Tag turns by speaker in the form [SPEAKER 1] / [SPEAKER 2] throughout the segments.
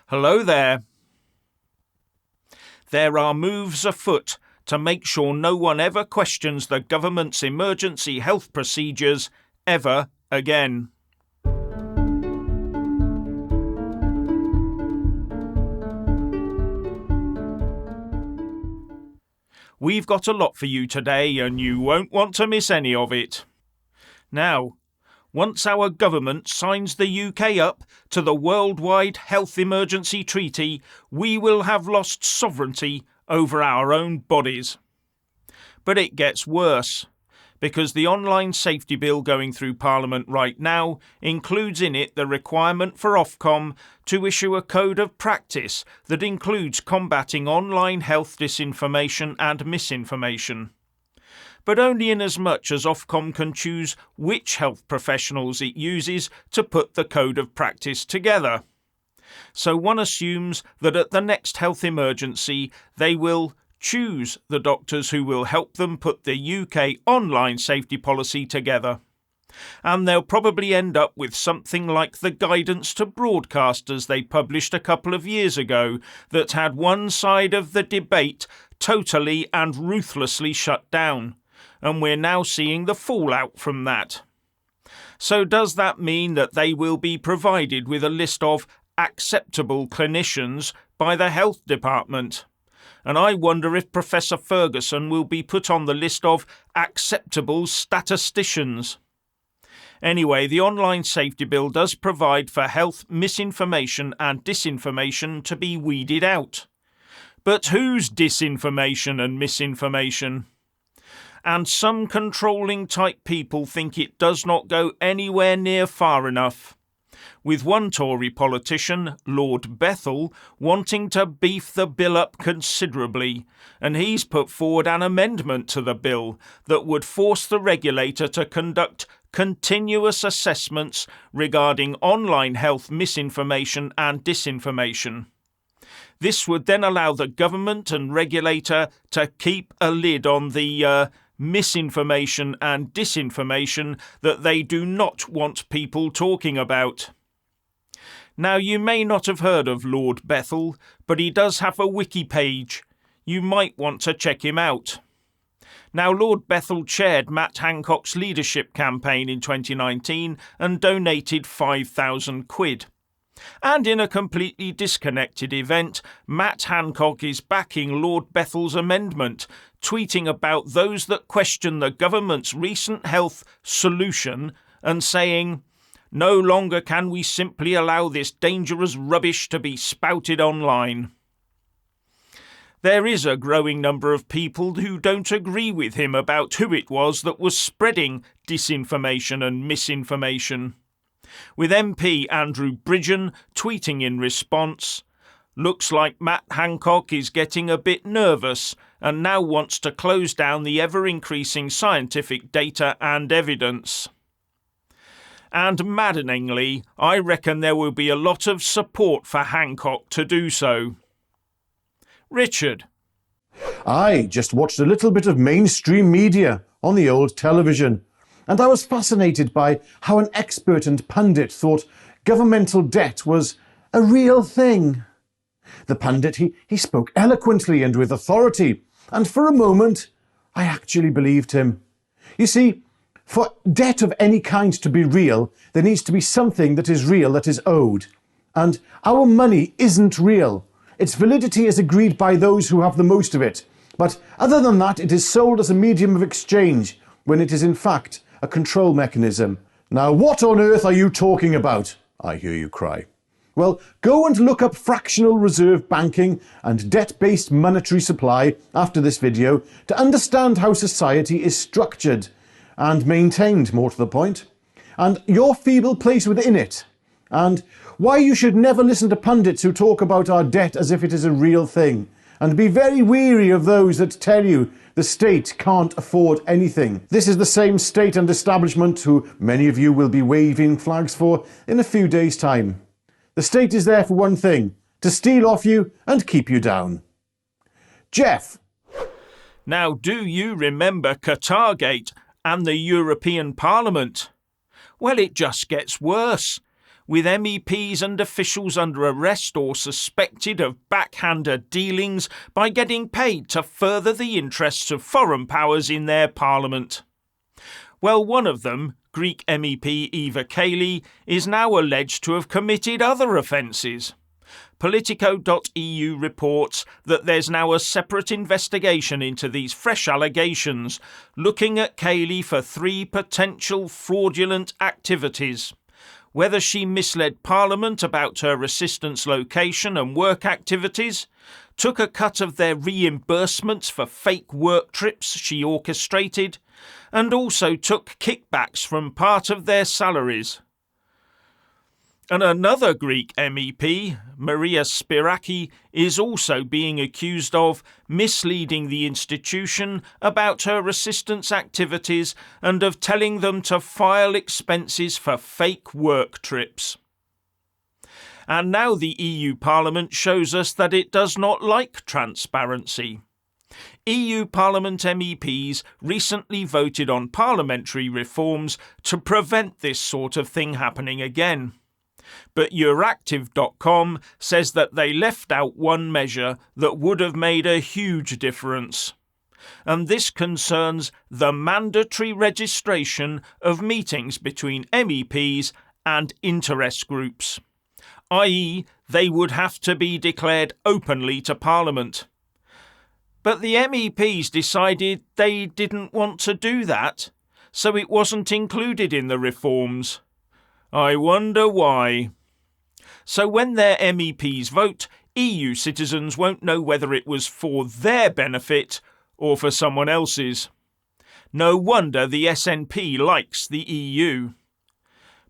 [SPEAKER 1] Hello there. There are moves afoot to make sure no one ever questions the government's emergency health procedures ever again. We've got a lot for you today and you won't want to miss any of it. Now, once our government signs the UK up to the Worldwide Health Emergency Treaty, we will have lost sovereignty over our own bodies. But it gets worse, because the online safety bill going through Parliament right now includes in it the requirement for Ofcom to issue a code of practice that includes combating online health disinformation and misinformation. But only in as much as Ofcom can choose which health professionals it uses to put the code of practice together. So one assumes that at the next health emergency they will choose the doctors who will help them put the UK online safety policy together. And they'll probably end up with something like the guidance to broadcasters they published a couple of years ago that had one side of the debate totally and ruthlessly shut down. And we're now seeing the fallout from that. So does that mean that they will be provided with a list of acceptable clinicians by the health department? And I wonder if Professor Ferguson will be put on the list of acceptable statisticians. Anyway, the online safety bill does provide for health misinformation and disinformation to be weeded out. But whose disinformation and misinformation? And some controlling type people think it does not go anywhere near far enough, with one Tory politician, Lord Bethell, wanting to beef the bill up considerably, and he's put forward an amendment to the bill that would force the regulator to conduct continuous assessments regarding online health misinformation and disinformation. This would then allow the government and regulator to keep a lid on the misinformation and disinformation that they do not want people talking about. Now, you may not have heard of Lord Bethell, but he does have a wiki page. You might want to check him out. Now, Lord Bethell chaired Matt Hancock's leadership campaign in 2019 and donated £5,000. And in a completely disconnected event, Matt Hancock is backing Lord Bethell's amendment, tweeting about those that question the government's recent health solution and saying, "No longer can we simply allow this dangerous rubbish to be spouted online." There is a growing number of people who don't agree with him about who it was that was spreading disinformation and misinformation, with MP Andrew Bridgen tweeting in response, "Looks like Matt Hancock is getting a bit nervous and now wants to close down the ever-increasing scientific data and evidence." And maddeningly, I reckon there will be a lot of support for Hancock to do so. Richard.
[SPEAKER 2] I just watched a little bit of mainstream media on the old television, and I was fascinated by how an expert and pundit thought governmental debt was a real thing. The pundit, he spoke eloquently and with authority, and for a moment I actually believed him. You see, for debt of any kind to be real, there needs to be something that is real that is owed. And our money isn't real. Its validity is agreed by those who have the most of it. But other than that, it is sold as a medium of exchange, when it is in fact a control mechanism. Now, what on earth are you talking about? I hear you cry. Well, go and look up fractional reserve banking and debt-based monetary supply after this video to understand how society is structured and maintained, more to the point, and your feeble place within it, and why you should never listen to pundits who talk about our debt as if it is a real thing, and be very weary of those that tell you the state can't afford anything. This is the same state and establishment who many of you will be waving flags for in a few days' time. The state is there for one thing, to steal off you and keep you down. Jeff.
[SPEAKER 1] Now, do you remember Qatargate and the European Parliament? Well, it just gets worse, with MEPs and officials under arrest or suspected of backhanded dealings by getting paid to further the interests of foreign powers in their parliament. Well, one of them, Greek MEP Eva Kaili, is now alleged to have committed other offences. Politico.eu reports that there's now a separate investigation into these fresh allegations, looking at Kaili for 3 potential fraudulent activities. Whether she misled Parliament about her assistants' location and work activities, took a cut of their reimbursements for fake work trips she orchestrated, and also took kickbacks from part of their salaries. And another Greek MEP, Maria Spiraki, is also being accused of misleading the institution about her assistants' activities and of telling them to file expenses for fake work trips. And now the EU Parliament shows us that it does not like transparency. EU Parliament MEPs recently voted on parliamentary reforms to prevent this sort of thing happening again. But Euractiv.com says that they left out one measure that would have made a huge difference. And this concerns the mandatory registration of meetings between MEPs and interest groups, i.e., they would have to be declared openly to Parliament. But the MEPs decided they didn't want to do that, so it wasn't included in the reforms. I wonder why. So when their MEPs vote, EU citizens won't know whether it was for their benefit or for someone else's. No wonder the SNP likes the EU.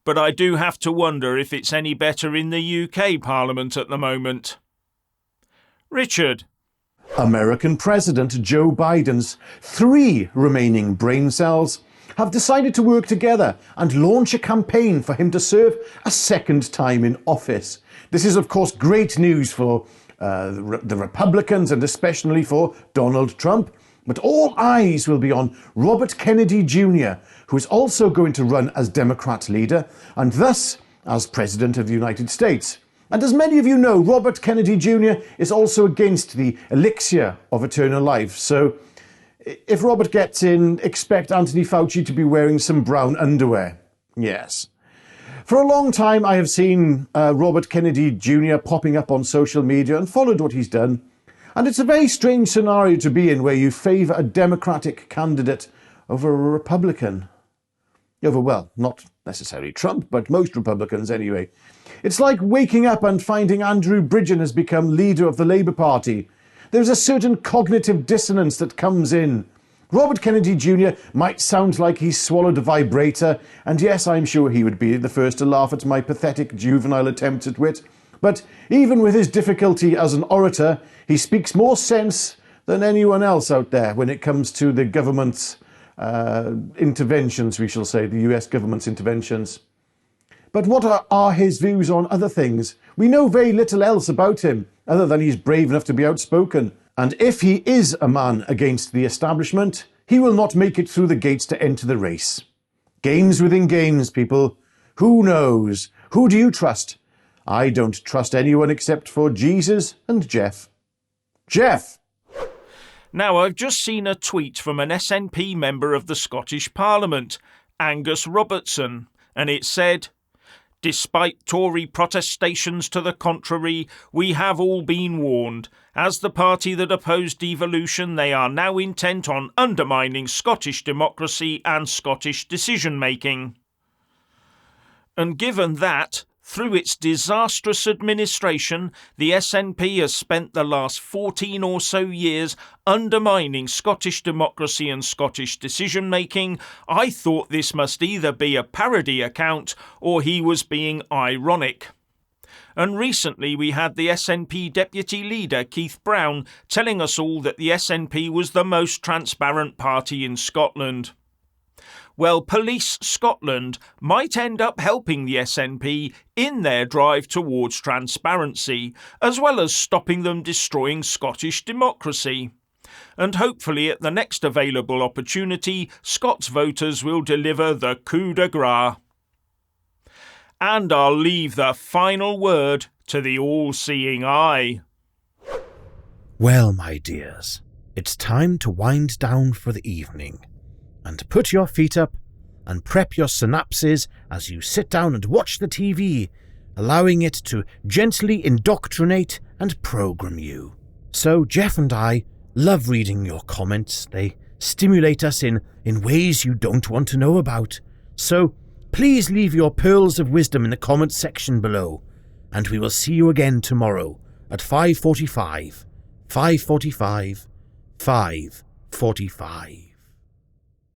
[SPEAKER 1] But I do have to wonder if it's any better in the UK Parliament at the moment. Richard.
[SPEAKER 2] American President Joe Biden's 3 remaining brain cells have decided to work together and launch a campaign for him to serve a second time in office. This is, of course, great news for the Republicans and especially for Donald Trump. But all eyes will be on Robert Kennedy Jr., who is also going to run as Democrat leader and thus as President of the United States. And as many of you know, Robert Kennedy Jr. is also against the elixir of eternal life. So if Robert gets in, expect Anthony Fauci to be wearing some brown underwear. Yes. For a long time, I have seen Robert Kennedy Jr. popping up on social media and followed what he's done. And it's a very strange scenario to be in where you favour a Democratic candidate over a Republican. Over, well, not necessarily Trump, but most Republicans anyway. It's like waking up and finding Andrew Bridgen has become leader of the Labour Party. There's a certain cognitive dissonance that comes in. Robert Kennedy Jr. might sound like he's swallowed a vibrator, and yes, I'm sure he would be the first to laugh at my pathetic juvenile attempts at wit. But even with his difficulty as an orator, he speaks more sense than anyone else out there when it comes to the government's interventions, we shall say, the US government's interventions. But what are his views on other things? We know very little else about him, other than he's brave enough to be outspoken. And if he is a man against the establishment, he will not make it through the gates to enter the race. Games within games, people. Who knows? Who do you trust? I don't trust anyone except for Jesus and Jeff. Jeff!
[SPEAKER 1] Now, I've just seen a tweet from an SNP member of the Scottish Parliament, Angus Robertson, and it said, "Despite Tory protestations to the contrary, we have all been warned. As the party that opposed devolution, they are now intent on undermining Scottish democracy and Scottish decision-making." And given that, through its disastrous administration, the SNP has spent the last 14 or so years undermining Scottish democracy and Scottish decision-making, I thought this must either be a parody account or he was being ironic. And recently we had the SNP deputy leader, Keith Brown, telling us all that the SNP was the most transparent party in Scotland. Well, Police Scotland might end up helping the SNP in their drive towards transparency, as well as stopping them destroying Scottish democracy. And hopefully at the next available opportunity, Scots voters will deliver the coup de grace. And I'll leave the final word to the all-seeing eye.
[SPEAKER 3] Well, my dears, it's time to wind down for the evening. And put your feet up and prep your synapses as you sit down and watch the TV, allowing it to gently indoctrinate and program you. So Jeff and I love reading your comments. They stimulate us in ways you don't want to know about. So please leave your pearls of wisdom in the comments section below, and we will see you again tomorrow at 5:45. 5:45.